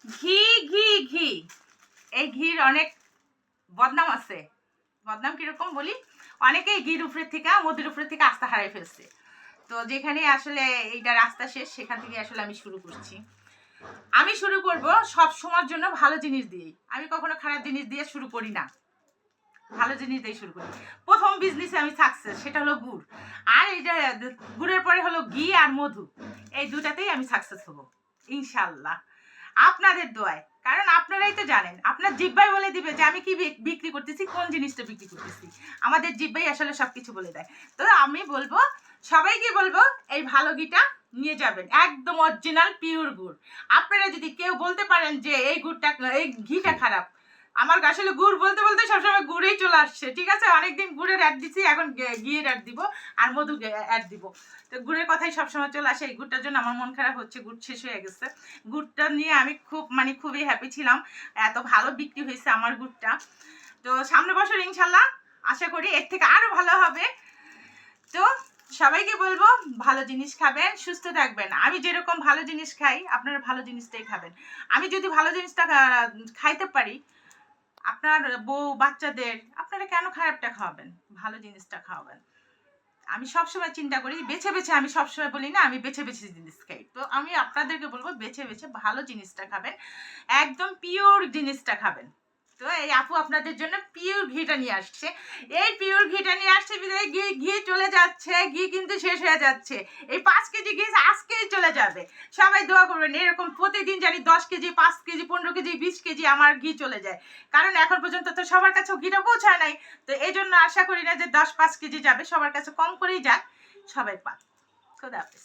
ঘি ঘি ঘি এই ঘির অনেক বদনাম আছে। বদনাম কিরকম বলি, অনেকেই ঘির উপরের থেকে মধুর উপরের থেকে আস্থা হারাই ফেলছে। তো যেখানে আসলে এইটা রাস্তা শেষ, সেখান থেকে আসলে আমি শুরু করছি। আমি শুরু করব সব সময়ের জন্য ভালো জিনিস দিয়েই। আমি কখনো খারাপ জিনিস দিয়ে শুরু করি না, ভালো জিনিস দিয়ে শুরু করি। প্রথম বিজনেসে আমি সাকসেস, সেটা হলো গুড়। আর এইটা গুড়ের পরে হলো ঘি আর মধু, এই দুটাতেই আমি সাকসেস হব ইনশাল্লাহ, আপনাদের দোয়ায়। কারণ আপনারাই তো জানেন, আপনার জিব্বাই বলে দিবে যে আমি কি বিক্রি করতেছি, কোন জিনিসটা বিক্রি করতেছি। আমাদের জিব্বাই আসলে সব কিছু বলে দেয়। তো আমি বলবো, সবাইকে বলবো এই ভালো ঘিটা নিয়ে যাবেন, একদম অরিজিনাল পিওর গুড়। আপনারা যদি কেউ বলতে পারেন যে এই গুড়টা, এই ঘিটা খারাপ, আমার আসলে গুড় বলতে বলতে সবসময় গুড়েই চলে আসছে। ঠিক আছে, অনেকদিন গুড়ের অ্যাড দিচ্ছি, এখন ঘিয়ের অ্যাড দিব আর মধু অ্যাড দিব। তো গুড়ের কথাই সবসময় চলে আসে। এই গুড়টার জন্য আমার মন খারাপ হচ্ছে, গুড় শেষ হয়ে গেছে। গুড়টা নিয়ে আমি খুবই হ্যাপি ছিলাম, এত ভালো বিক্রি হয়েছে আমার গুড়টা। তো সামনে বছর ইনশাল্লাহ আশা করি এর থেকে আরও ভালো হবে। তো সবাইকে বলবো ভালো জিনিস খাবেন, সুস্থ থাকবেন। আমি যেরকম ভালো জিনিস খাই, আপনারা ভালো জিনিসটাই খাবেন। আমি যদি ভালো জিনিসটা খাইতে পারি, আপনার বউ বাচ্চাদের আপনারা কেন খারাপটা খাওয়াবেন, ভালো জিনিসটা খাওয়াবেন। আমি সবসময় চিন্তা করি বেছে বেছে, আমি সবসময় বলি না আমি বেছে বেছে জিনিস খাই। তো আমি আপনাদেরকে বলবো বেছে বেছে ভালো জিনিসটা খাবেন, একদম পিওর জিনিসটা খাবেন। তো এই আপু আপনাদের জন্য পিওর ঘিটা নিয়ে আসছে। এই পিওর ঘিটা নিয়ে আসছে বিধায় ঘি চলে যাচ্ছে, ঘি কিন্তু শেষ হয়ে যাচ্ছে। এই 5 কেজি ঘি আজকেই চলে যাবে। সবাই দোয়া করবেন এরকম প্রতিদিন জানি 10 কেজি, 5 কেজি, 15 কেজি, 20 কেজি আমার ঘি চলে যায়। কারণ এখন পর্যন্ত তো সবার কাছে ঘিটা পৌঁছায় নাই। তো এই জন্য আশা করি না যে 10-5 কেজি যাবে, সবার কাছে কম করেই যাক, সবাই পাক। খোদা হাফেজ।